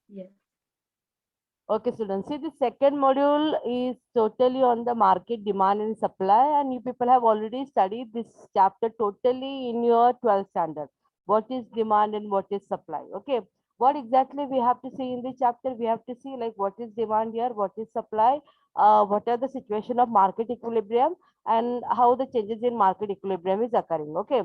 Yes. Okay, students. See, the second module is totally on the market demand and supply, and you people have already studied this chapter totally in your 12th standard. What is demand and what is supply? Okay, what exactly we have to see in the chapter? We have to see like what is demand here, what is supply, what are the situation of market equilibrium, and how the changes in market equilibrium is occurring. Okay,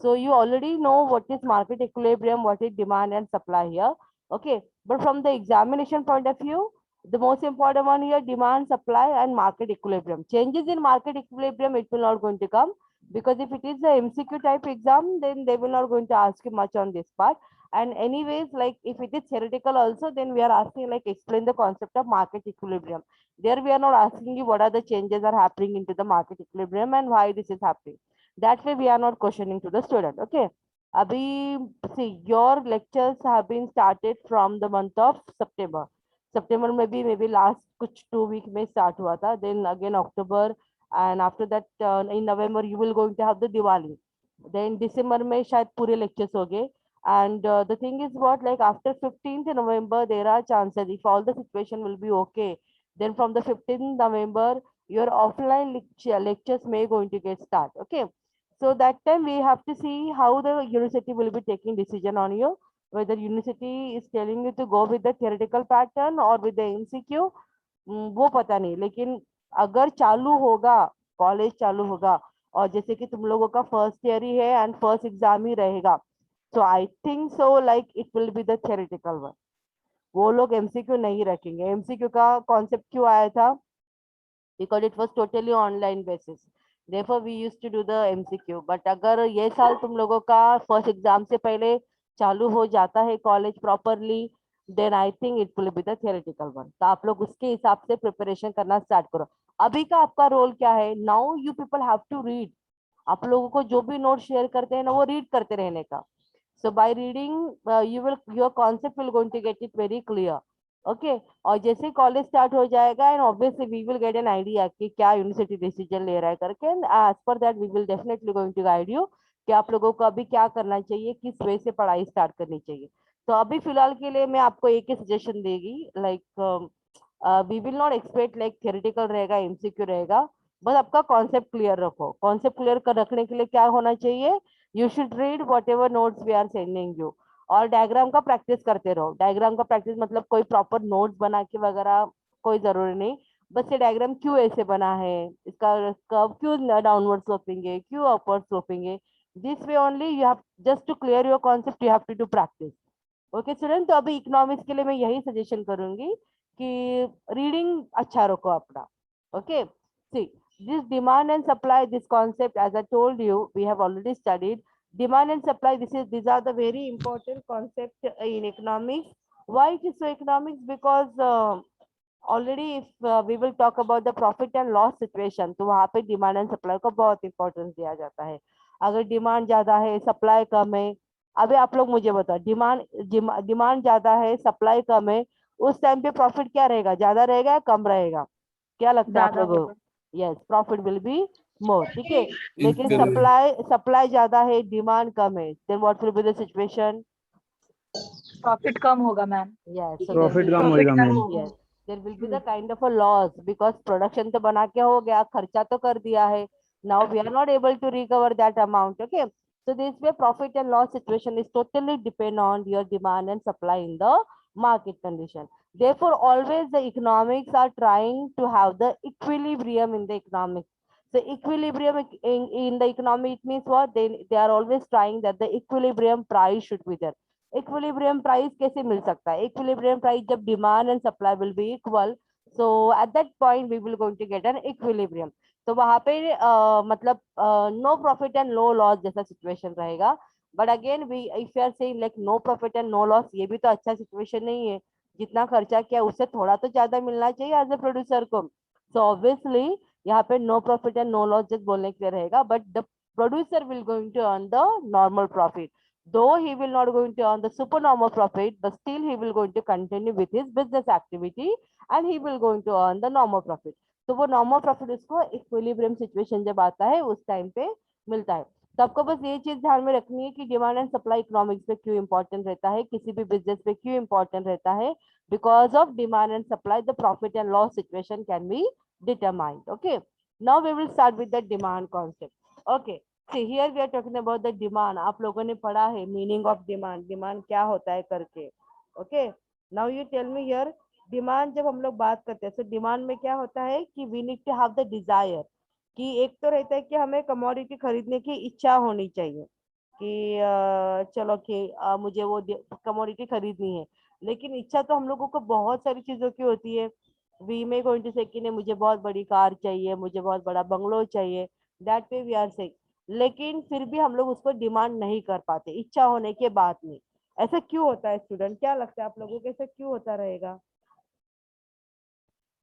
so you already know what is market equilibrium, what is demand and supply here. Okay, but from the examination point of view, the most important one here, demand, supply, and market equilibrium. Changes in market equilibrium, it will not going to come, because if it is a MCQ type exam, then they will not going to ask you much on this part. And anyways, like if it is theoretical also, then we are asking like explain the concept of market equilibrium. There we are not asking you what are the changes are happening into the market equilibrium and why this is happening. That way we are not questioning to the student. Okay. Abhi, see, your lectures have been started from the month of September. सितंबर में भी may be last कुछ 2 week में start हुआ था, then again October, and after that in November you will going to have the Diwali, then दिसंबर में शायद पूरे लेक्चर्स हो गए. And the thing is what, like after 15th November there are chances, if all the situation will be okay, then from the 15th November your offline lectures may going to get start. Okay, so that time we have to see how the university will be taking decision on you, whether university is telling you to go with the theoretical pattern or with the MCQ. वो पता नहीं, लेकिन अगर चालू होगा, college चालू होगा, और जैसे कि तुम लोगों का फर्स्ट ईयर ही है एंड फर्स्ट एग्जाम ही रहेगा, so I think so like it will be the theoretical one. वो लोग एमसीक्यू नहीं रखेंगे. एमसीक्यू का कॉन्सेप्ट क्यों आया था? because it was totally online basis, therefore we used to do the MCQ. but अगर ये साल तुम लोगों का फर्स्ट एग्जाम से पहले चालू हो जाता है college properly, then I think it will be the theoretical one. तो आप लोग उसके हिसाब से प्रिपरेशन करना स्टार्ट करो. अभी का आपका रोल क्या है? Now you people have to read. आप लोगों को जो भी नोट शेयर करते हैं ना, वो रीड करते रहने का. so by reading, your concept will going to get it very clear. Okay, और जैसे कॉलेज स्टार्ट हो जाएगा and obviously we will get an idea कि क्या यूनिवर्सिटी डिसीजन ले रहा है करके, and as per that we will definitely going to guide you कि आप लोगों को अभी क्या करना चाहिए, किस वे से पढ़ाई स्टार्ट करनी चाहिए. तो अभी फिलहाल के लिए मैं आपको एक ही सजेशन देगी, like we will not expect like theoretical रहेगा, एमसीक्यू रहेगा. बस आपका कॉन्सेप्ट क्लियर रखो. कॉन्सेप्ट क्लियर कर रखने के लिए क्या होना चाहिए? You should read whatever notes we are sending you, और डायग्राम का प्रैक्टिस करते रहो. डायग्राम का प्रैक्टिस मतलब कोई प्रॉपर नोट्स बना के वगैरह कोई जरूरी नहीं. बस ये डायग्राम क्यों ऐसे बना है, इसका कर्व क्यों डाउनवर्ड स्लोपिंग है, क्यों अपवर्ड स्लोपिंग है, this way only you have just to clear your concept, you have to do practice. Okay student, तो अभी इकोनॉमिक्स के लिए मैं यही सजेशन करूंगी कि रीडिंग अच्छा रखो अपना. Okay, see, this demand and supply, this concept, as I told you, we have already studied demand and supply. These are the very important concept in economics. Why it is so economics? Because already if we will talk about the profit and loss situation, तो वहाँ पे demand and supply को बहुत importance दिया जाता है. अगर demand ज्यादा है, सप्लाई कम है, अभी आप लोग मुझे बताओ, डिमांड ज्यादा है, सप्लाई कम है, उस टाइम पे प्रॉफिट क्या रहेगा? ज्यादा रहेगा या कम रहेगा? क्या लगता है आप ज्यादा लोगों? होगा। Yes, profit will be more. ठीक है, लेकिन Correct. सप्लाई ज्यादा है, डिमांड कम है, then what will be the situation? Profit कम होगा ma'am. yes so there profit will कम be, प्रॉफिट होएगा कम मैम. होगा। yes, there will be the kind of a loss, because production तो बना के हो गया, खर्चा तो कर दिया है, now we are not able to recover that amount. Okay, so this way profit and loss situation is totally depend on your demand and supply in the market condition. Therefore always the economics are trying to have the equilibrium in the economics. So equilibrium in the economy, it means what? They are always trying that the equilibrium price should be there. Equilibrium price कैसे मिल सकता है? Equilibrium price जब demand and supply will be equal, so at that point we will going to get an equilibrium. तो वहां पे मतलब no profit and no loss जैसा सिचुएशन रहेगा. But again we if you are saying like no profit and no loss, ये भी तो अच्छा सिचुएशन नहीं है. जितना खर्चा किया उससे थोड़ा तो ज्यादा मिलना चाहिए एज ए प्रोड्यूसर को. सो ऑब्वियसली यहाँ पे no profit and no loss just बोलने के लिए रहेगा, but the producer will going to earn the normal profit. Though he will not going to earn the supernormal profit, but still he will going to continue with his business activity and he will going to earn the normal profit. तो वो normal profit उसको equilibrium situation जब आता है उस time पे मिलता है. तो आपको बस ये चीज ध्यान में रखनी है कि डिमांड एंड सप्लाई इकोनॉमिक्स में क्यों इंपॉर्टेंट रहता है, किसी भी बिजनेस में क्यों इंपॉर्टेंट रहता है. Because of demand and supply the profit and loss situation can be determined. Okay, now we will start with the demand concept. Okay, see here we are talking about the demand. आप लोगों ने पढ़ा है meaning of demand, demand क्या होता है करके. Okay, now you tell me here, demand जब हम लोग बात करते हैं तो डिमांड में क्या होता है कि we need to have the desire, कि एक तो रहता है कि हमें कमोडिटी खरीदने की इच्छा होनी चाहिए कि चलो कि मुझे वो कमोडिटी खरीदनी है. लेकिन इच्छा तो हम लोगों को बहुत सारी चीजों की होती है. वी मे गोइंग टू से कि नहीं मुझे बहुत बड़ी कार चाहिए, मुझे बहुत बड़ा बंगलो चाहिए, that way we are saying. लेकिन फिर भी हम लोग उसको डिमांड नहीं कर पाते इच्छा होने के बाद में. ऐसा क्यों होता है स्टूडेंट, क्या लगता है आप लोगों को ऐसा क्यों होता रहेगा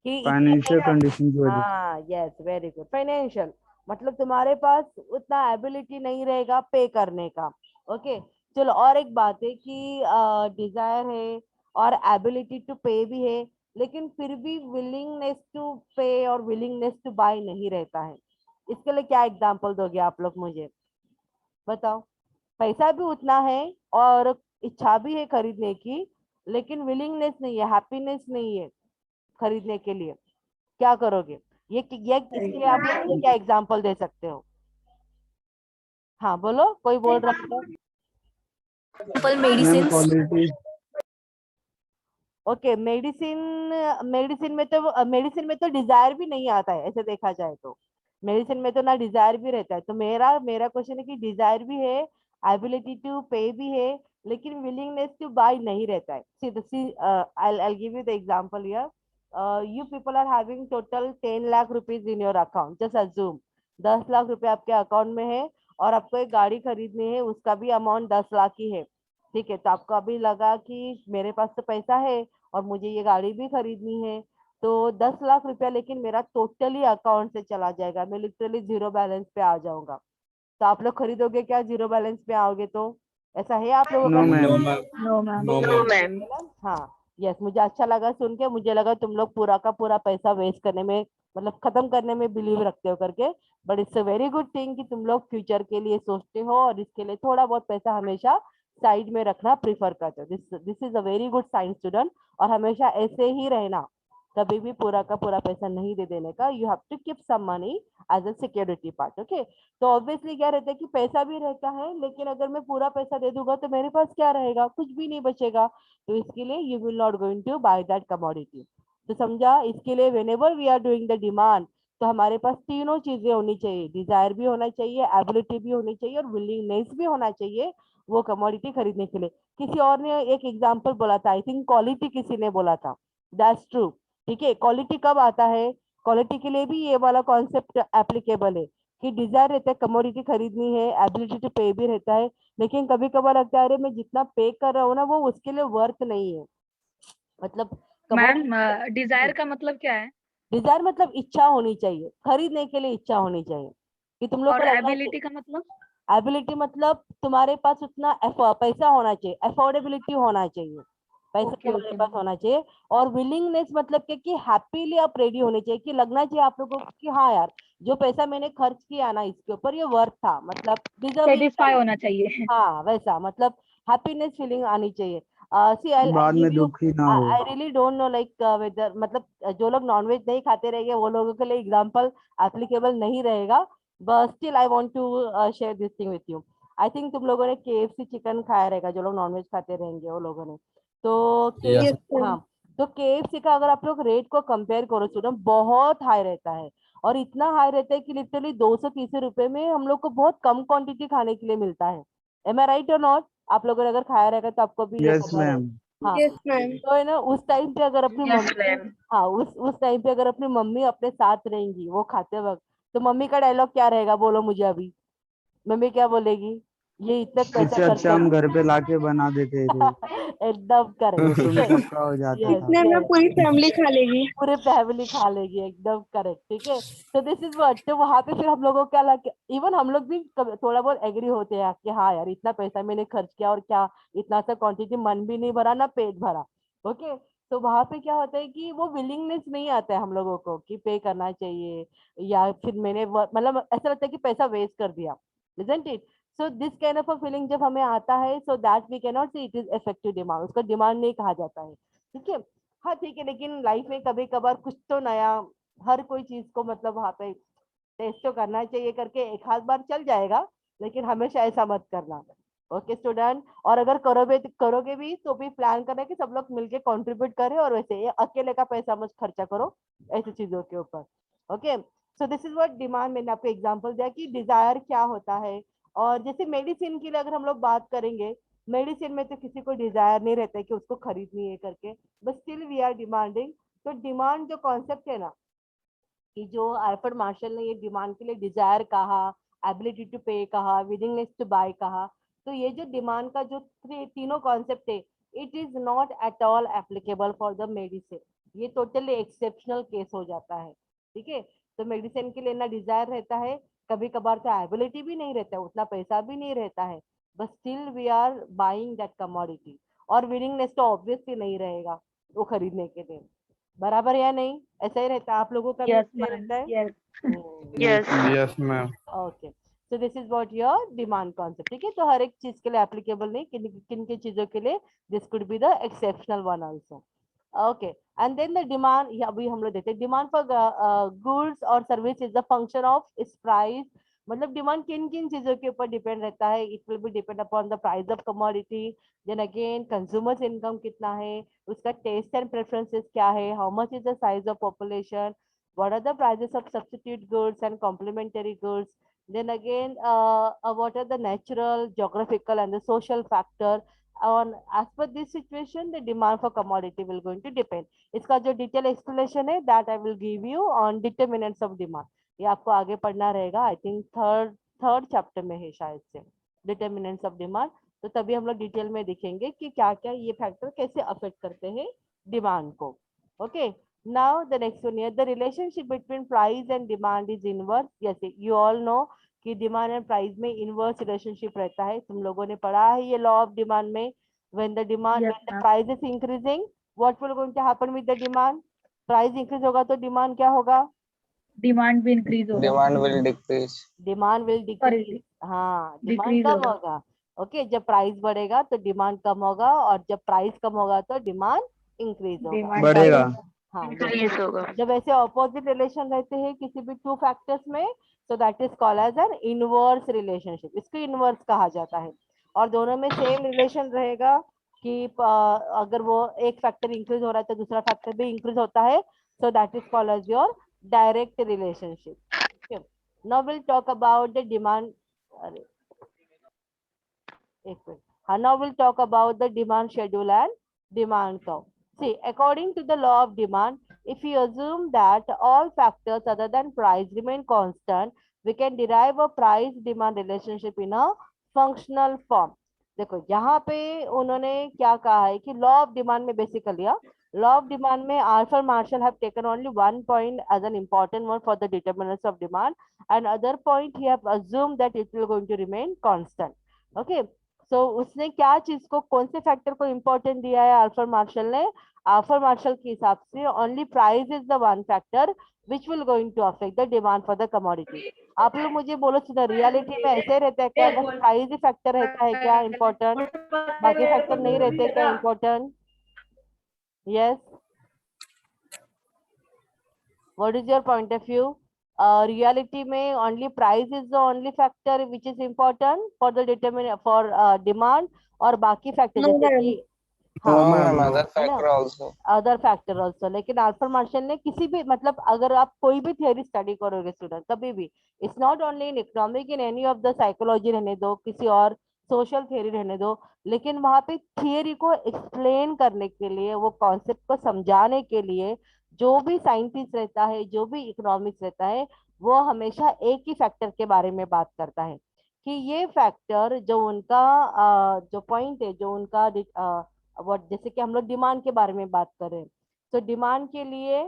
कि इच्छा फाइनेंशियल नहीं. कंडीशन की वजह से। हाँ, यस, वेरी गुड. फाइनेंशियल मतलब तुम्हारे पास उतना एबिलिटी नहीं रहेगा पे करने का. ओके, चलो और एक बात है कि डिजायर है और एबिलिटी टू पे भी है, लेकिन फिर भी विलिंगनेस टू पे और विलिंगनेस टू बाय नहीं रहता है. इसके लिए क्या एग्जांपल दोगे आप लोग मुझे, बताओ. पैसा भी उतना है और इच्छा भी है खरीदने की, लेकिन विलिंगनेस नहीं है, हैप्पीनेस नहीं है खरीदने के लिए. क्या करोगे, ये इसके लिए आप लोग मुझे क्या एग्जांपल दे सकते हो. हाँ बोलो, कोई बोल रहा है. Simple ma'am medicines. Quality. Okay, medicine. Medicine में तो डिजायर भी नहीं आता है ऐसे देखा जाए तो. मेडिसिन में तो ना डिजायर भी रहता है. तो मेरा मेरा क्वेश्चन है कि डिजायर भी है, एबिलिटी टू पे भी है, लेकिन विलिंगनेस टू बाय नहीं रहता है. सी I'll give you the example here. You people are having total 10 lakh rupees in your account. Just assume 10 lakh रुपए आपके अकाउंट में है और आपको एक गाड़ी खरीदनी है, उसका भी अमाउंट 10 लाख ही है. ठीक है, तो आपको अभी लगा कि मेरे पास तो पैसा है और मुझे ये गाड़ी भी खरीदनी है, तो 10 लाख रुपया लेकिन मेरा टोटली अकाउंट से चला जाएगा, मैं लिटरली जीरो बैलेंस पे आ जाऊंगा. तो आप लोग खरीदोगे क्या जीरो बैलेंस पे आओगे तो, ऐसा है आप लोगों का no ma'am. No, ma'am. No ma'am. हाँ, यस, मुझे अच्छा लगा सुन के. मुझे लगा तुम लोग पूरा का पूरा पैसा वेस्ट करने में, मतलब खत्म करने में बिलीव रखते हो करके. But it's a very good thing कि तुम लोग फ्यूचर के लिए सोचते हो और इसके लिए थोड़ा बहुत पैसा हमेशा साइड में रखना प्रीफर करते हो. This is a very good science student. और हमेशा ऐसे ही रहना, कभी भी पूरा का पूरा पैसा नहीं दे देने का. You have to keep some money as a security part. Okay, तो ऑब्वियसली क्या रहता है कि पैसा भी रहता है, लेकिन अगर मैं पूरा पैसा दे दूंगा तो मेरे पास क्या रहेगा, कुछ भी नहीं बचेगा. तो इसके लिए you will not going to buy that commodity. तो समझा, इसके लिए whenever we are doing the demand, तो हमारे पास तीनों चीजें होनी चाहिए. डिजायर भी होना चाहिए, एबिलिटी भी होनी चाहिए और विलिंगनेस भी होना चाहिए वो कमोडिटी खरीदने के लिए. किसी और ने एक एग्जांपल बोला था, आई थिंक क्वालिटी किसी ने बोला था. That's true. ठीक है, क्वालिटी कब आता है, क्वालिटी के लिए भी ये वाला कॉन्सेप्ट एप्लीकेबल है कि डिजायर रहता है कमोडिटी खरीदनी है, एबिलिटी टू पे भी रहता है, लेकिन कभी कभार लगता है अरे मैं जितना पे कर रहा हूँ ना वो उसके लिए वर्थ नहीं है. मतलब मैम, कमोडिटी, डिजायर का मतलब क्या है? डिजायर मतलब इच्छा होनी चाहिए, खरीदने के लिए इच्छा होनी चाहिए, कि तुम लोग को और लगना चाहिए. एबिलिटी का मतलब? एबिलिटी मतलब तुम्हारे पास उतना पैसा होना चाहिए, अफोर्डेबिलिटी होना चाहिए, पैसा ओके तुम्हारे ओके पास मैम. होना चाहिए. और विलिंगनेस मतलब क्या कि हैप्पीली आप रेडी होने चाहिए, कि लगना चाहिए आप लोगों को कि हाँ यार जो पैसा मैंने खर्च किया ना इसके ऊपर ये वर्थ था, मतलब डिजर्विंग सेटिस्फाई प्राइस. होना चाहिए. हाँ वैसा, मतलब हैप्पीनेस फीलिंग आनी चाहिए. सी आई बाद गिव में यू, दुखी ना हो। I really don't know like whether, मतलब जो लोग नॉनवेज नहीं खाते रहेंगे वो लोगों के लिए एग्जांपल एप्लीकेबल नहीं रहेगा. But still I want to share this thing with you. I think तुम लोगों ने केएफसी चिकन खाया रहेगा, जो लोग नॉनवेज खाते रहेंगे वो लोगों ने. तो यस केएफसी, हाँ, तो केएफसी का अगर आप लोग रेट को कंपेयर करो स्टूडेंट, बहुत हाई रहता है. और इतना हाई रहता है कि लिटरली 230 रुपए में हम लोग को बहुत कम क्वांटिटी खाने के लिए मिलता है. एम आई राइट और नॉट? आप लोगों ने अगर खाया रहेगा तो आपको भी ये यस पता रहे. मैम। हाँ, यस मैम। तो है ना, उस टाइम पे अगर अपनी यस मम्मी, मैम. हाँ उस टाइम पे अगर अपनी मम्मी अपने साथ रहेंगी वो खाते वक्त, तो मम्मी का डायलॉग क्या रहेगा बोलो मुझे अभी. मम्मी क्या बोलेगी, ये इतना पैसा इससे खर्च अच्छा हम कर. घर पे लाके बना देते थे। एकदम करेक्ट. उसमें ठीक है, सबका हो जाता यस था। इतने में यस, पूरी फैमिली खा लेगी। पूरे फैमिली खा लेगी, एकदम करेक्ट. ठीक है, तो दिस इज व्हाट, तो वहां पे फिर हम लोगों को क्या लगे, इवन हम लोग भी थोड़ा बहुत एग्री होते हैं कि हाँ यार इतना पैसा मैंने खर्च किया और क्या इतना सा क्वांटिटी, मन भी नहीं भरा ना पेट भरा. ओके, तो वहां पे क्या होता है कि वो विलिंगनेस नहीं आता है हम लोगों को कि पे करना चाहिए, या फिर मैंने मतलब ऐसा लगता है कि पैसा वेस्ट कर दिया. isn't it? So this kind of a feeling जब हमें आता है, so that we cannot say it is effective demand, उसका डिमांड नहीं कहा जाता है, ठीक है। हाँ ठीक है, लेकिन लाइफ में कभी कभार कुछ तो नया, हर कोई चीज को मतलब वहाँ पे टेस्ट तो करना चाहिए करके एक आध बार चल जाएगा, लेकिन हमेशा ऐसा मत करना। ओके स्टूडेंट, और अगर करोगे भी तो भी प्लान करें कि सब लोग मिलके कंट्रीब्यूट करें, और वैसे ये अकेले का पैसा मत खर्चा करो ऐसी चीजों के ऊपर। Okay, so this is what demand, मैंने आपको एग्जांपल दिया कि डिजायर क्या होता है। और जैसे मेडिसिन के लिए अगर हम लोग बात करेंगे, मेडिसिन में तो किसी को डिजायर नहीं रहता है कि उसको खरीदनी है करके, but still we are demanding. तो डिमांड जो कॉन्सेप्ट है ना, कि जो अल्फ्रेड मार्शल ने ये डिमांड के लिए डिजायर कहा, एबिलिटी टू पे कहा, विलिंगनेस टू बाय कहा, तो ये जो डिमांड का जो तीनों कॉन्सेप्ट है, it is not at all applicable for the medicine. ये टोटली एक्सेप्शनल केस हो जाता है, ठीक है। तो मेडिसिन के लिए ना डिजायर रहता है, कभी कभार तो एबिलिटी भी नहीं रहता है, उतना पैसा भी नहीं रहता है, but still we are buying that commodity. और विलिंगनेस तो ऑब्वियसली नहीं रहेगा वो खरीदने के लिए, बराबर या नहीं? ऐसा ही रहता है, आप लोगों का भी Yes, ऐसा ही ma'am. रहता है? Yes. Yes. Yes, ma'am. Okay, so this is what your demand concept, ठीक है। तो हर एक चीज के लिए एप्लीकेबल नहीं, किन किन की चीजों के लिए this could be the exceptional one also. Okay, and then the demand, अभी हम लोग देखते हैं डिमांड फॉर गुड्स और service is the function of its price. मतलब डिमांड किन किन चीजों के ऊपर डिपेंड रहता है? It will be depend upon the price of commodity, then again consumers income कितना है, उसका टेस्ट एंड प्रेफरेंसेस क्या है, how much is the size of population, what are the prices of substitute goods and complementary goods, then again what are the natural, geographical and the social factor on, as per this situation the demand for commodity will going to depend। इसका जो detail explanation है that I will give you on determinants of demand, ये आपको आगे पढ़ना रहेगा, I think third chapter में है शायद से, डिटर्मिनेंट्स ऑफ डिमांड। तो तभी हम लोग डिटेल में देखेंगे कि क्या क्या ये फैक्टर कैसे अफेक्ट करते हैं डिमांड को। Okay, now the next one here, the relationship between price and demand is inverse। जैसे you all know कि डिमांड एंड प्राइस में इनवर्स रिलेशनशिप रहता है, तुम लोगों ने पढ़ा है ये लॉ ऑफ डिमांड में। when the demand Yes, when the ma'am. price is increasing, what will going to happen with the demand? Price increase होगा तो डिमांड क्या होगा? Demand भी increase होगा. Demand will decrease. Demand will decrease, Sorry, हाँ demand decrease कम होगा. होगा। Okay, जब प्राइस बढ़ेगा तो डिमांड कम होगा, और जब प्राइस कम होगा तो डिमांड इंक्रीज होगा। Demand बढ़ेगा। हाँ, increase होगा. जब ऐसे ऑपोजिट रिलेशन रहते हैं किसी भी टू फैक्टर्स में, so that is called as an inverse relationship, इसको इनवर्स कहा जाता है। और दोनों में सेम रिलेशन रहेगा कि अगर वो एक फैक्टर इंक्रीज हो रहा है तो दूसरा फैक्टर भी इंक्रीज होता है, so that is called as your direct relationship. Now will talk about the demand, अरे एक मिनट, हाँ, now will talk about the demand schedule and demand curve. See, according to the law of demand, if we assume that all factors other than price remain constant, we can derive a price-demand relationship in a functional form। देखो यहाँ पे उन्होंने क्या कहा है कि law of demand में basically law of demand में Arthur Marshall have taken only one point as an important one for the determinants of demand, and other point he have assumed that it will going to remain constant। Okay, so उसने क्या चीज को, कौन से factor को important दिया है Arthur Marshall ने? आर्थर मार्शल के हिसाब से only price is the one factor which will going to affect the demand for the commodity. आप लोग मुझे बोलो सुनो, रियलिटी में ऐसे रहता है क्या? बस प्राइस ही फैक्टर रहता है क्या इम्पोर्टेंट, बाकी फैक्टर नहीं रहते क्या important? Yes, what is your point of view? Reality में only price is the only factor which is important for the determine for demand, और बाकी फैक्टर No, जैसे ma'am. कि No, हाँ ma'am, no. other है ना, factor also. Other factor also. लेकिन Arthur Marshall ने किसी भी, मतलब अगर आप कोई भी थियोरी स्टडी करोगे स्टूडेंट कभी भी, it's not only in economic, in any of the psychology रहने दो, किसी और सोशल थियोरी रहने दो, लेकिन वहां पे थियोरी को एक्सप्लेन करने के लिए, वो कॉन्सेप्ट को समझाने के लिए, जो भी साइंटिस्ट रहता है, जो भी इकोनॉमिक्स रहता है, वो हमेशा एक ही फैक्टर के बारे में बात करता है कि ये फैक्टर जो उनका जो पॉइंट है, जो उनका व्हाट, जैसे कि हम लोग डिमांड के बारे में बात करें, तो डिमांड के लिए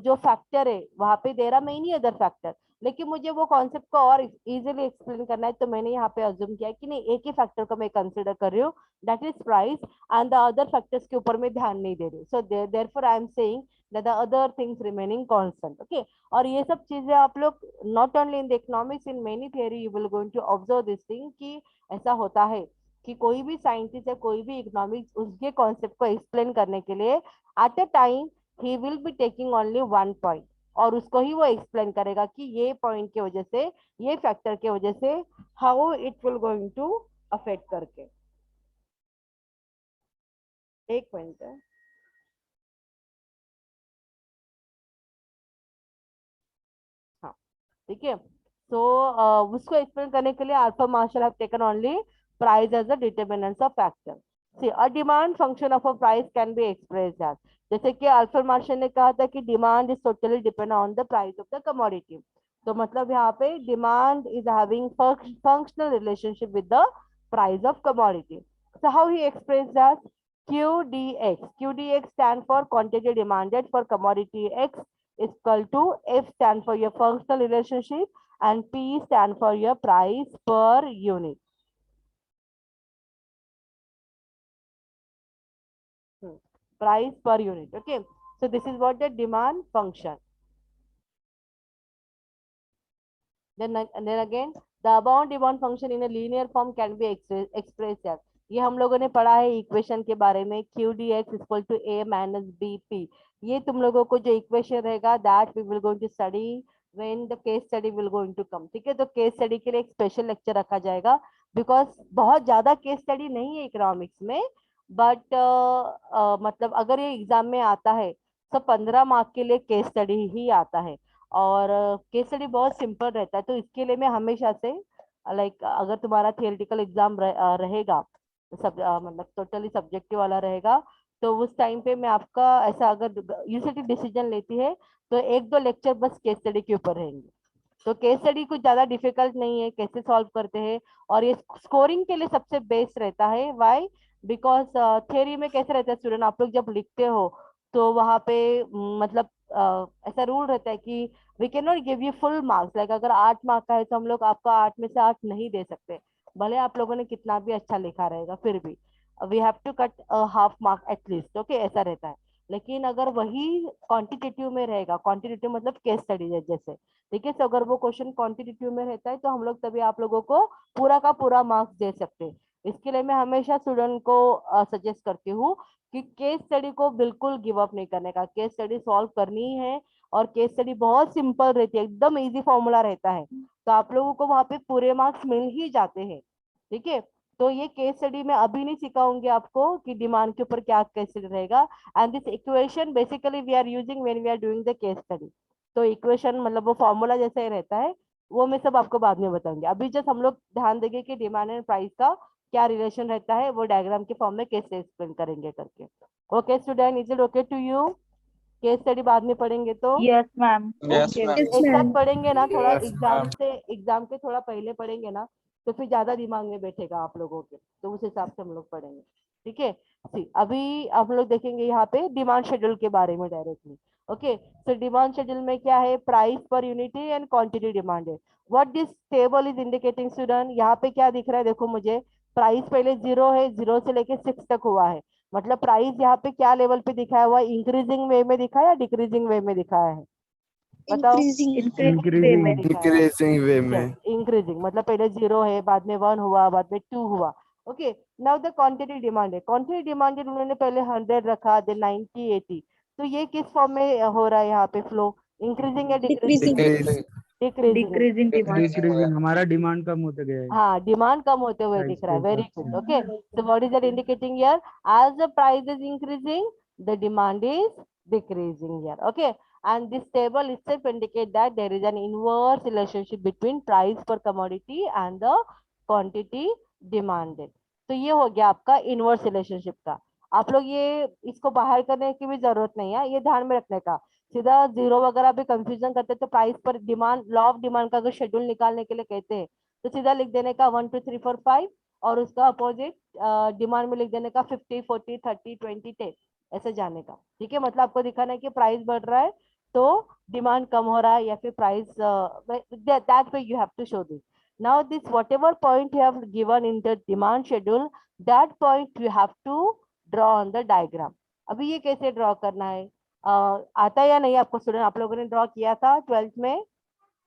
जो फैक्टर है वहां पे there are many other factor, लेकिन मुझे वो कॉन्सेप्ट को और इजीली एक्सप्लेन करना है, तो मैंने यहाँ पे अज्यूम किया कि नहीं, एक ही फैक्टर को मैं कंसिडर कर रही हूँ, that is price, and the other factors के ऊपर मैं ध्यान नहीं दे रही हूँ. So therefore I am saying that the other things remaining constant. Okay, और ये सब चीजें आप लोग not only in the economics, in many theory you will going to observe this thing कि ऐसा होता है कि कोई भी साइंटिस्ट या कोई भी इकोनॉमिक्स उसके कॉन्सेप्ट को एक्सप्लेन करने के लिए at a time he will be taking only one point, और उसको ही वो एक्सप्लेन करेगा कि ये पॉइंट की वजह से, ये फैक्टर की वजह से how it will going to affect करके. एक मिनट है. हाँ, ठीक है. सो उसको एक्सप्लेन करने के लिए अल्फा Marshall have taken only price as a determinant of factor. See a demand function of a price can be expressed as, जैसे कि अल्फा मार्शल ने कहा था कि demand is totally depend on the price of the commodity. तो मतलब यहाँ पे demand is having functional relationship with the price of commodity. So how he express that, QDX. QDX stand for quantity demanded for commodity X is equal to F stand for your functional relationship and P stand for your price per unit. Price per unit. Okay. So this is what the demand function. Then again, the above demand function in a linear form can be expressed as, ये हम लोगों ने पढ़ा है equation के बारे में, QDX equal to A minus BP. ये तुम लोगों को जो इक्वेशन रहेगा that we will going to study when the case study will going to come. ठीक है, तो केस स्टडी के लिए एक स्पेशल लेक्चर रखा जाएगा, बिकॉज बहुत ज्यादा केस स्टडी नहीं है इकोनॉमिक्स में, बट मतलब अगर ये एग्जाम में आता है तो 15 मार्क के लिए केस स्टडी ही आता है, और केस स्टडी बहुत सिंपल रहता है. तो इसके लिए मैं हमेशा से लाइक अगर तुम्हारा थियोरेटिकल एग्जाम रहेगा, सब मतलब टोटली सब्जेक्टिव वाला रहेगा, तो उस टाइम पे मैं आपका ऐसा, अगर यूनिवर्सिटी डिसीजन लेती है तो एक दो लेक्चर बस केस स्टडी के ऊपर रहेंगे. तो केस स्टडी कुछ ज्यादा डिफिकल्ट नहीं है, कैसे सॉल्व करते हैं, और ये स्कोरिंग के लिए सबसे बेस्ट रहता है. व्हाई? बिकॉज थ्योरी में कैसे रहता है स्टूडेंट, आप लोग जब लिखते हो तो वहां पे मतलब ऐसा रूल रहता है कि we can not give you full marks. Like अगर 8 मार्क का है तो हम लोग आपका 8 में से 8 नहीं दे सकते, भले आप लोगों ने कितना भी अच्छा लिखा रहेगा, फिर भी we have to cut half mark at least. Okay, ऐसा रहता है. लेकिन अगर वही क्वांटिटेटिव में रहेगा, क्वांटिटेटिव मतलब केस स्टडी जैसे, ठीक है, तो अगर वो क्वेश्चन क्वांटिटेटिव में रहता है तो हम लोग तभी आप लोगों को पूरा का पूरा मार्क्स दे सकते हैं. इसके लिए मैं हमेशा स्टूडेंट को सजेस्ट करती हूँ कि केस स्टडी को बिल्कुल गिव अप नहीं करने का, केस स्टडी सॉल्व करनी ही है. और केस स्टडी बहुत सिंपल रहती है, एकदम इजी फॉर्मूला रहता है, तो आप लोगों को वहां पे पूरे मार्क्स मिल ही जाते हैं. ठीक है, तो ये केस स्टडी में अभी नहीं सिखाऊंगी आपको कि डिमांड के ऊपर क्या केस स्टडी रहेगा. And this equation basically we are using when we are doing the case study. तो इक्वेशन मतलब वो फॉर्मूला जैसा ही रहता है, वो मैं सब आपको बाद में बताऊंगी. अभी जस्ट हम लोग ध्यान देंगे कि डिमांड एंड प्राइस का क्या रिलेशन रहता है, वो डायग्राम के फॉर्म में कैसे एक्सप्लेन करेंगे करके. Okay student, is it okay to you? Case study बाद में पढ़ेंगे तो Yes, ma'am. Yes, Okay. ma'am. एक साथ पढ़ेंगे ना, थोड़ा Yes, एग्जाम ma'am. से, एग्जाम के थोड़ा पहले पढ़ेंगे ना, तो फिर ज्यादा दिमाग में बैठेगा आप लोगों के, तो उस हिसाब से हम लोग पढ़ेंगे. ठीक है, सी अभी हम लोग देखेंगे यहाँ पे डिमांड शेड्यूल के बारे में directly. Okay, so demand schedule में क्या है, प्राइस पर unity and quantity demanded. What this table is indicating student, यहाँ पे क्या दिख रहा है, देखो मुझे, प्राइस पहले 0 है, 0 से लेके 6 तक हुआ है, मतलब प्राइस यहाँ पे क्या लेवल पे दिखाया हुआ है, इंक्रीजिंग वे में दिखाया या डिक्रीजिंग वे में दिखाया है, बताओ. Increasing way में. Decreasing way में. इंक्रीजिंग मतलब पहले 0 है, बाद में 1 हुआ, बाद में 2 हुआ. Okay, now the quantity demanded. Quantity demanded उन्होंने पहले 100 रखा, देन 90, 80. तो ये किस फॉर्म में हो रहा है यहाँ पे फ्लो, इंक्रीजिंग या decreasing? Decrease. Decreasing. Decreasing demand. Decreasing, हमारा डिमांड कम होते गया है हाँ, डिमांड कम होते हुए प्राइस दिख के रहा है. वेरी हिसाब गुड. से. Okay, so what is that indicating here, as the price is increasing the demand is decreasing here. Okay, and this table itself indicate that there is an inverse relationship between price per commodity and the quantity demanded. तो ये हो गया आपका inverse relationship का. आप लोग ये इसको बाहर करने की भी जरूरत नहीं है, ये ध्यान में रखने का. सीधा जीरो वगैरह भी कंफ्यूजन करते तो प्राइस पर डिमांड, लॉ ऑफ डिमांड का अगर शेड्यूल निकालने के लिए कहते हैं तो सीधा लिख देने का 1 2 3 4 5, और उसका अपोजिट डिमांड में लिख देने का 50 40 30 20 10, ऐसे जाने का. ठीक है, मतलब आपको दिखाना है कि प्राइस बढ़ रहा है तो डिमांड कम हो रहा है या फिर price, that way you have to show this. Now this whatever point you have given in the demand schedule, that point you have to draw on the diagram. अभी ये कैसे ड्रॉ करना है, आता है या नहीं आपको स्टूडेंट? आप लोगों ने ड्रॉ किया था 12th में?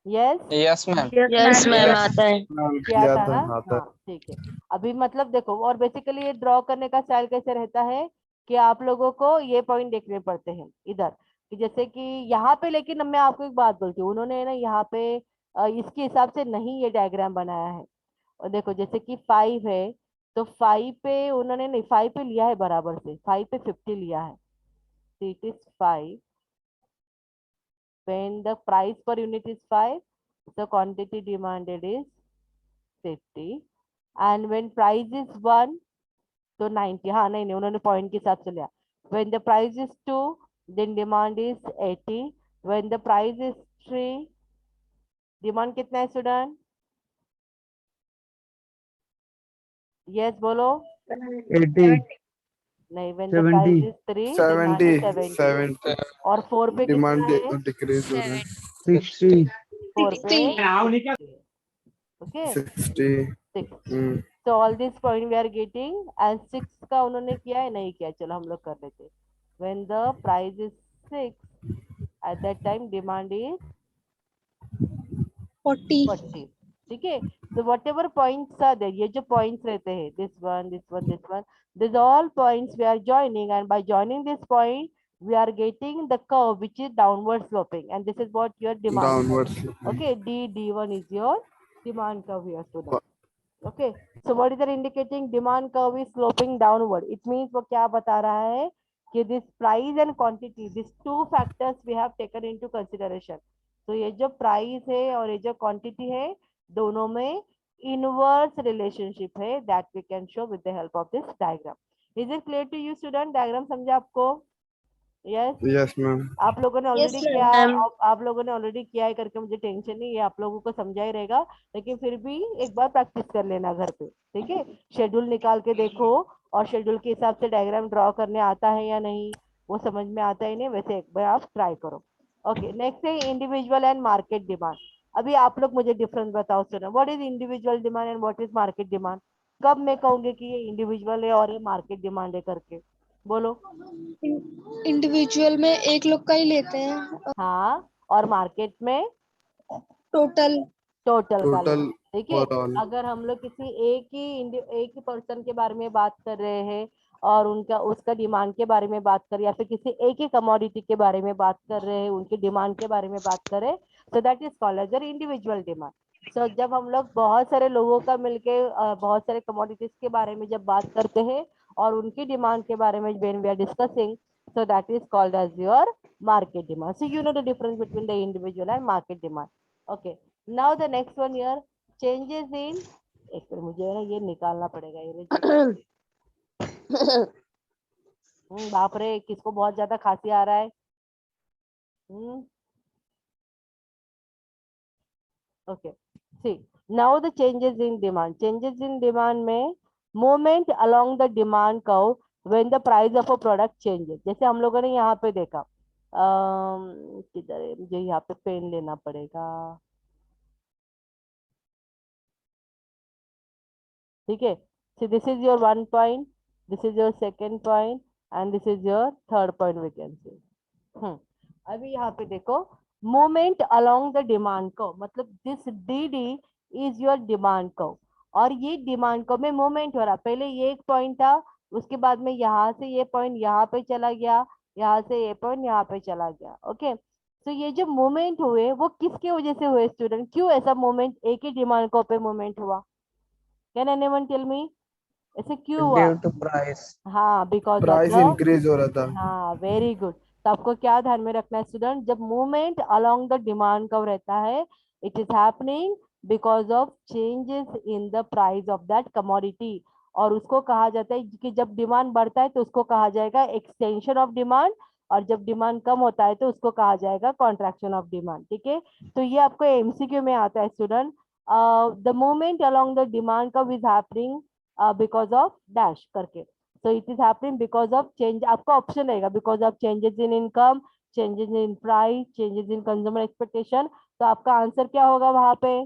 Yes Yes, ma'am. Yes ma'am आता है। किया था ना? हाँ ठीक है. अभी मतलब देखो, और बेसिकली ये ड्रॉ करने का स्टाइल कैसे रहता है कि आप लोगों को ये पॉइंट देखने पड़ते हैं इधर, कि जैसे कि यहाँ पे, लेकिन अब मैं आपको एक बात बोलती हूँ, उन्होंने ना यहाँ पे इसके हिसाब से नहीं ये डायग्राम बनाया है. और देखो जैसे कि 5 है, तो 5 पे उन्होंने नहीं, 5 पे लिया है बराबर से, 5 पे 50 लिया है. It is 5 when the price per unit is 5, the quantity demanded is 50, and when price is 1 तो 90. हाँ नहीं नहीं, उन्होंने पॉइंट के हिसाब से लिया. when the price is 2 then demand is 80, when the price is 3 demand कितना है स्टूडेंट? यस बोलो. 80, नहीं, when the price 70, is 3 demand is 70. और 4 पे डिमांड कितना है? डिक्रीज हो रहा है 60, 4 पे okay 60 6. So all this point we are getting, and 6 का उन्होंने किया है नहीं किया, चलो हम लोग कर लेते. when the price is 6 at that time demand is 40. ठीक है. so whatever points are there, ये जो points रहते हैं, this one, this one, this one, these all points we are joining, and by joining this point we are getting the curve which is downward sloping, and this is what your demand curve. Downward Okay, D1 is your demand curve here, student. Okay, so what is that indicating? Demand curve is sloping downward. It means वो क्या बता रहा है कि this price and quantity, these two factors we have taken into consideration. तो ये जो price है और ये जो quantity है, दोनों में inverse relationship है, that we can show with the help of this diagram. Is it clear to you student? diagram समझा आपको? Yes. यस मैम आप लोगों ने ऑलरेडी Yes, किया, ma'am. आप लोगों ने ऑलरेडी किया है करके मुझे टेंशन नहीं है, आप लोगों को समझा ही रहेगा, लेकिन फिर भी एक बार प्रैक्टिस कर लेना घर पे. ठीक है, शेड्यूल निकाल के देखो, और शेड्यूल के हिसाब से डायग्राम ड्रॉ करने आता है या नहीं, वो समझ में आता ही नहीं, वैसे एक बार आप ट्राई करो. ओके, नेक्स्ट है इंडिविजुअल एंड मार्केट डिमांड. अभी आप लोग मुझे डिफरेंस बताओ student, what is individual demand and what is market demand? कब मैं कहूंगी कि ये इंडिविजुअल है और ये मार्केट डिमांड है करके, बोलो. इंडिविजुअल में एक लोग का ही लेते हैं, हाँ, और मार्केट में टोटल टोटल का टोटल लेंगे. ठीक है, for all. अगर हम लोग किसी एक ही पर्सन के बारे में बात कर रहे हैं और उनका उसका डिमांड के बारे में बात कर, या फिर किसी एक ही कमोडिटी के बारे में बात कर रहे हैं, उनकी डिमांड के बारे में बात करें, so that is called as an individual demand. So जब हम लोग बहुत सारे लोगों का मिलके बहुत सारे कमोडिटीज के बारे में जब बात करते हैं और उनकी डिमांड के बारे में when we are discussing, so that is called as your market demand. So you know the difference between the individual and market demand. Okay, now the next one here, changes in, एक minute मुझे ना ये निकालना पड़ेगा ये. बाप रे, किसको बहुत ज्यादा खांसी आ रहा है? Okay, see now the changes in demand. Changes in demand में movement along the demand curve when the price of a product changes. जैसे हम लोगों ने यहाँ पे देखा, किधर है, मुझे यहाँ पे पेन लेना पड़ेगा. ठीक है, so this is your one point, this is your second point, and this is your third point we can see. अभी यहाँ पे देखो, movement along the demand curve, मतलब this DD is your demand curve, और ये demand curve में movement हो रहा. पहले ये एक point था, उसके बाद में यहाँ से ये point यहाँ पे चला गया, यहाँ से ये point यहाँ पे चला गया. ओके, तो ये जो movement हुए वो किसके वजह से हुए स्टूडेंट? क्यों ऐसा movement एक ही demand curve पे movement हुआ? Can anyone tell me? ऐसे क्यों हुआ? Due to price. हाँ, बिकॉज प्राइस इंक्रीज हो रहा था हाँ, वेरी गुड. तो आपको क्या ध्यान में रखना है स्टूडेंट, जब movement along the demand curve रहता है, it is happening because of changes in the price of that commodity, और उसको कहा जाता है कि जब डिमांड बढ़ता है तो उसको कहा जाएगा एक्सटेंशन ऑफ डिमांड, और जब डिमांड कम होता है तो उसको कहा जाएगा कॉन्ट्रैक्शन ऑफ डिमांड. ठीक है, तो ये आपको एमसीक्यू में आता है student. The movement along the demand curve is happening because of dash करके. So it is happening because of change. आपका ऑप्शन रहेगा because of changes in income, changes in price, changes in consumer expectation, तो आपका answer क्या होगा वहां पे,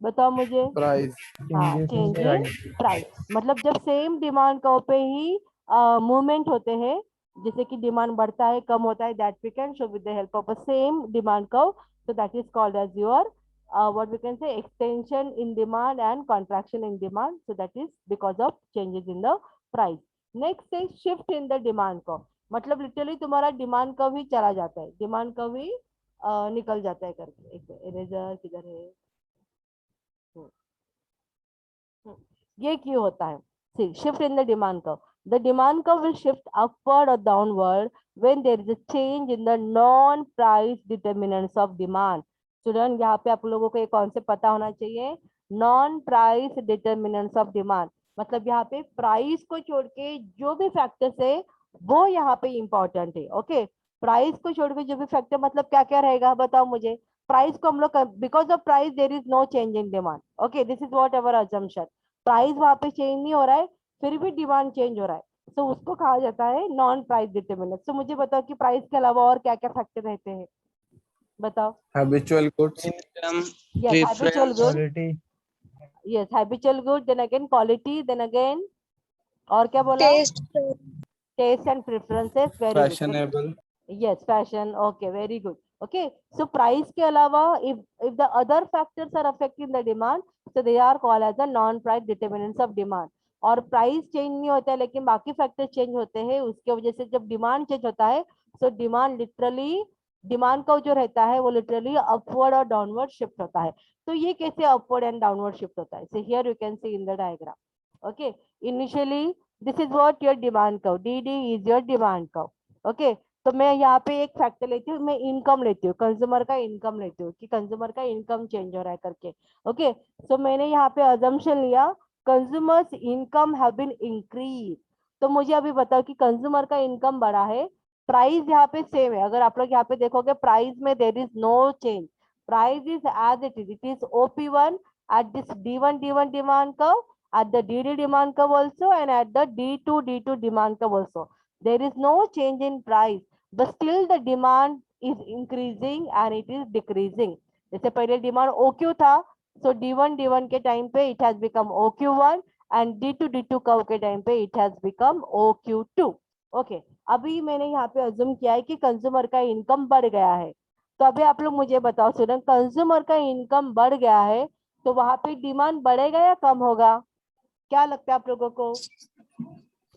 बताओ मुझे। प्राइस। हाँ, Changes in change in price. Price, मतलब जब सेम डिमांड कर्व पे ही मूवमेंट होते हैं, जैसे कि डिमांड बढ़ता है कम होता है, that we can show with the help of a same demand curve, so that is called as your what we can say extension in demand and contraction in demand, so that is because of changes in the price. Next is shift in the demand curve, मतलब literally तुम्हारा demand curve ही चला जाता है, demand curve ही निकल जाता है करके। एक इरेजर किधर है, ये क्यों होता है, see shift in the demand curve, the demand curve will shift upward or downward when there is a change in the non price determinants of demand. Student यहाँ पे आप लोगों को एक कॉन्सेप्ट पता होना चाहिए, non price determinants of demand, मतलब यहाँ पे प्राइस को छोड़ के जो भी फैक्टर्स है वो यहाँ पे इंपॉर्टेंट है। ओके, प्राइस को छोड़ के जो भी फैक्टर, मतलब क्या क्या रहेगा बताओ मुझे। प्राइस को हम लोग, because of price there is no change in demand, okay this is whatever assumption, price वहां पे चेंज नहीं हो रहा है फिर भी डिमांड चेंज हो रहा है, तो उसको कहा जाता है नॉन प्राइस डिटर्मिनेंट। तो मुझे बताओ कि प्राइस के अलावा और क्या क्या फैक्टर रहते हैं, बताओ। Habitual goods. income, yes, habitual preference, good, Quality. Yes habitual good, then again quality, then again और क्या बोला, taste, taste and preferences, very good. Fashionable. Yes, fashion. Okay, very good. Okay, so price के अलावा if the other factors are affecting the demand, so they are called as the non-price determinants of demand. और price change नहीं होता है लेकिन बाकी factor change होते हैं, उसके वजह से जब डिमांड चेंज होता है तो डिमांड लिटरली, डिमांड का जो रहता है वो लिटरली अपवर्ड और डाउनवर्ड शिफ्ट होता है। तो ये कैसे अपवर्ड एंड डाउनवर्ड शिफ्ट होता है, so here you can see in the diagram. Okay, initially this is what your demand curve, DD is your demand curve. Okay, तो मैं यहाँ पे एक फैक्टर लेती हूँ, मैं इनकम लेती हूँ, कंज्यूमर का इनकम लेती हूँ कि कंज्यूमर का इनकम चेंज हो रहा है करके। ओके, सो मैंने यहाँ पे अजम्पशन लिया consumers income have been increase, तो मुझे अभी बताओ कि कंज्यूमर का इनकम बढ़ा है, प्राइस यहाँ पे सेम है, अगर आप लोग यहाँ पे देखोगे प्राइस में there is no change, price is as it is OP1 at this D1 demand curve, at the DD demand curve also, and at the D2 demand curve also. There is no change in price, but still the demand is increasing and it is decreasing. जैसे पहले demand OQ था, so D1 के time पे it has become OQ1 and D2 curve के time पे it has become OQ2. Okay, अभी मैंने यहाँ पे अज्यूम किया है कि कंज्यूमर का इनकम बढ़ गया है, तो अभी आप लोग मुझे बताओ स्टूडेंट, कंज्यूमर का इनकम बढ़ गया है तो वहां पे डिमांड बढ़ेगा या कम होगा, क्या लगता है आप लोगों को।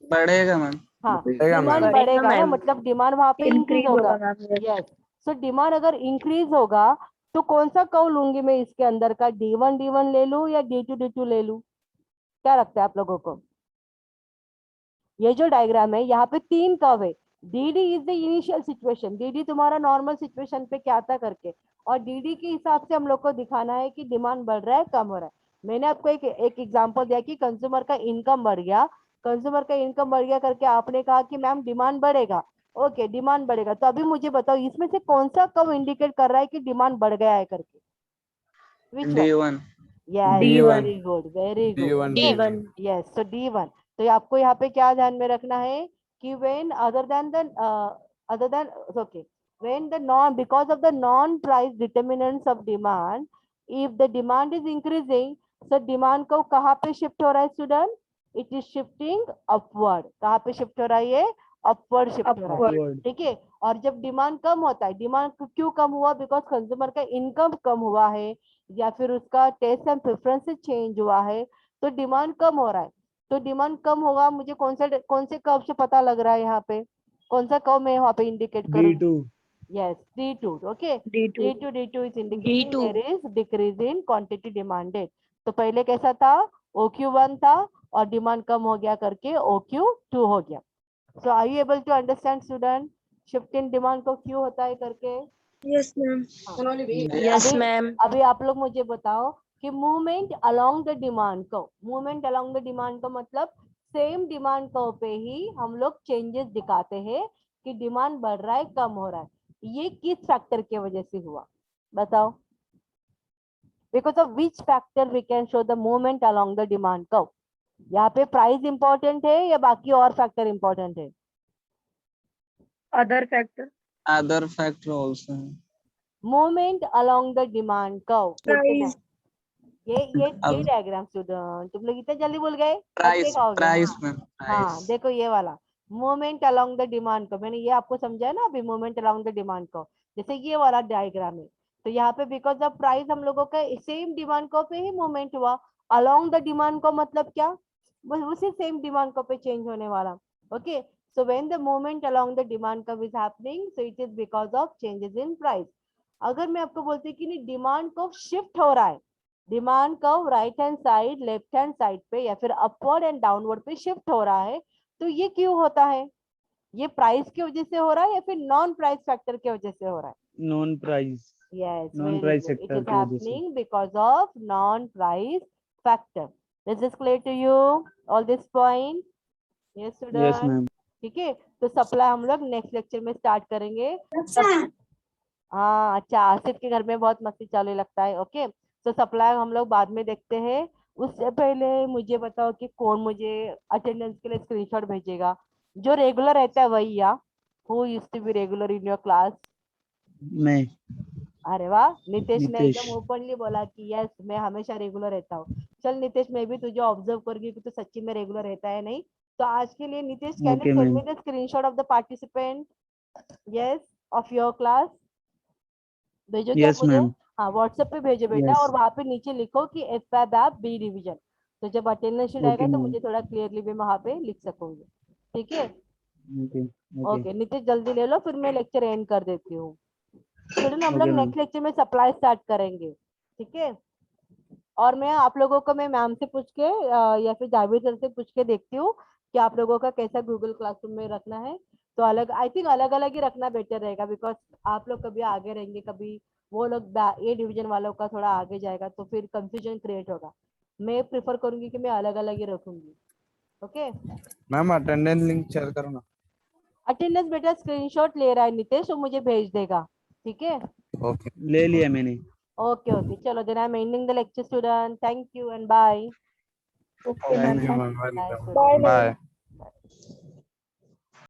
बढ़ेगा मैम। हाँ, बढ़ेगा डिमांड मैम। बढ़ेगा ना, मतलब डिमांड वहां पे इंक्रीज इंक्रीज होगा। होगा मैम। यस, सो डिमांड अगर इंक्रीज होगा तो कौन सा कर्व लूंगी मैं इसके अंदर का, D1 ले लूं या D2 ले लूं, क्या लगता है आप लोगों को। ये जो डायग्राम है यहाँ पे 3 कर्व है, DD is the initial situation, DD तुम्हारा नॉर्मल सिचुएशन पे क्या था करके, और DD के हिसाब से हम लोग को दिखाना है कि डिमांड बढ़ रहा है कम हो रहा है। मैंने आपको एक एग्जांपल दिया कि कंज्यूमर का इनकम बढ़ गया, कंज्यूमर का इनकम बढ़ गया करके आपने कहा कि मैम डिमांड बढ़ेगा। ओके, डिमांड बढ़ेगा, तो अभी मुझे बताओ इसमें से कौन सा कर्व इंडिकेट कर रहा है कि डिमांड बढ़ गया है करके, Which one? D1. Yes, D1. very good, very good. D1. D1. Yes, so D1. तो आपको यहाँ पे क्या ध्यान में रखना है कि when other than okay, when the non, because of the non-price determinants of demand, if the demand is increasing, so demand को कहाँ पे shift हो रहा है student? It is shifting upward. कहाँ पे shift हो रहा है ये? Upward shift हो रहा है, Upward. ठीक है। और जब डिमांड कम होता है, डिमांड क्यों कम हुआ, बिकॉज कंज्यूमर का इनकम कम हुआ है या फिर उसका टेस्ट एंड प्रेफरेंसेस चेंज हुआ है, तो डिमांड कम हो रहा है। तो डिमांड कम होगा, मुझे कौन से कर्व से पता लग रहा है, यहाँ पे कौन सा कर्व मैं यहाँ पे इंडिकेट करूँ। D2. Yes, D2. Okay, D2. D2 is indicating D2. there is decrease in quantity demanded. तो पहले कैसा था, OQ1 था और डिमांड कम हो गया करके OQ2 हो गया। So are you able to understand student, shift in demand को क्यों होता है करके। Yes ma'am. Yes अभी ma'am. अभी आप लोग मुझे बताओ कि मूवमेंट अलोंग द डिमांड को, मूवमेंट अलोंग द डिमांड को मतलब सेम डिमांड कर्व पे ही हम लोग चेंजेस दिखाते हैं कि डिमांड बढ़ रहा है कम हो रहा है, ये किस फैक्टर की वजह से हुआ बताओ। Because of which factor we can show the movement along the demand curve. यहाँ पे प्राइस इंपॉर्टेंट है या बाकी और फैक्टर इंपॉर्टेंट है। Other factor. other factor also. Movement along the demand curve. Price. ये अब- डायग्राम स्टूडेंट तुम लोग इतने जल्दी भूल गए? Price, कैसे खाओगे? price हाँ, में हाँ price. देखो ये वाला मूवमेंट अलोंग द डिमांड को मैंने ये आपको समझाया ना अभी मूवमेंट अलोंग द डिमांड को जैसे ये वाला डायग्राम है तो यहाँ पे बिकॉज ऑफ प्राइस हम लोगों का सेम डिमांड को पे ही मूवमेंट हुआ अलोंग द डिमांड को मतलब क्या उसी सेम डिमांड को पे चेंज होने वाला okay so when the movement along the demand curve is happening so it is because of changes in price अगर मैं आपको बोलती हूँ कि नहीं डिमांड कर्व शिफ्ट हो रहा है demand curve right hand side left hand side पे या फिर अपवर्ड एंड डाउनवर्ड पे शिफ्ट हो रहा है तो ये क्यों होता है ये प्राइस की वजह से हो रहा है या फिर नॉन प्राइस फैक्टर की वजह से हो रहा है non price yes Non very price good. It factor is की वजह से। happening because of non price factor is this clear to you all this point yes student yes ma'am ठीक है तो सप्लाई हम लोग नेक्स्ट लेक्चर में start करेंगे हाँ अच्छा आसिफ के घर में बहुत मस्ती चालू लगता है ओके तो सप्लाई हम लोग बाद में देखते हैं उससे पहले मुझे बताओ कि कौन मुझे अटेंडेंस के लिए स्क्रीनशॉट भेजेगा जो रेगुलर रहता है वही या who used to be regular in your class मैं अरे वाह नितेश ने नितेश। एकदम ओपनली बोला कि यस मैं हमेशा रेगुलर रहता हूँ चल नितेश मैं भी तुझे ऑब्जर्व करूंगी कि तू सच्ची में रेगुलर रहता है नहीं तो आज के लिए Nitesh can Okay, you send ma'am. Me the screenshot of the participant yes of your class भेजो क्या यस मुझे मैम हाँ व्हाट्सएप पे भेजो बेटा Yes. और वहां पे नीचे लिखो कि एफ बी डिवीजन तो जब अटेंडेंस शीट Okay, आएगा तो ma'am. मुझे थोड़ा क्लियरली भी वहां पे लिख सकूंगी ठीक है ओके ओके ओके नितेश जल्दी ले लो फिर मैं लेक्चर एंड कर देती हूँ स्टूडेंट हम लोग Okay, ma'am. नेक्स्ट लेक्चर में सप्लाई स्टार्ट करेंगे ठीक है और मैं आप लोगों को मैं मैम से पूछ के या फिर जावेद सर से पूछ के देखती हूँ कि आप लोगों का कैसा गूगल क्लासरूम में रखना है तो अलग आई थिंक अलग अलग ही रखना बेटर रहेगा बिकॉज आप लोग कभी आगे रहेंगे कभी वो लोग ए डिवीजन वालों का थोड़ा आगे जाएगा तो फिर कंफ्यूजन क्रिएट होगा मैं प्रेफर करूंगी कि मैं अलग अलग ही रखूंगी okay ma'am attendance link share करो ना। अटेंडेंस बेटा स्क्रीनशॉट ले रहा है नितेश तो मुझे भेज देगा ठीक है ओके ले लिया मैंने okay okay chalo then I'm ending the lecture student thank you and bye Okay, Bye, ma'am. ma'am. Ma'am bye welcome student bye. bye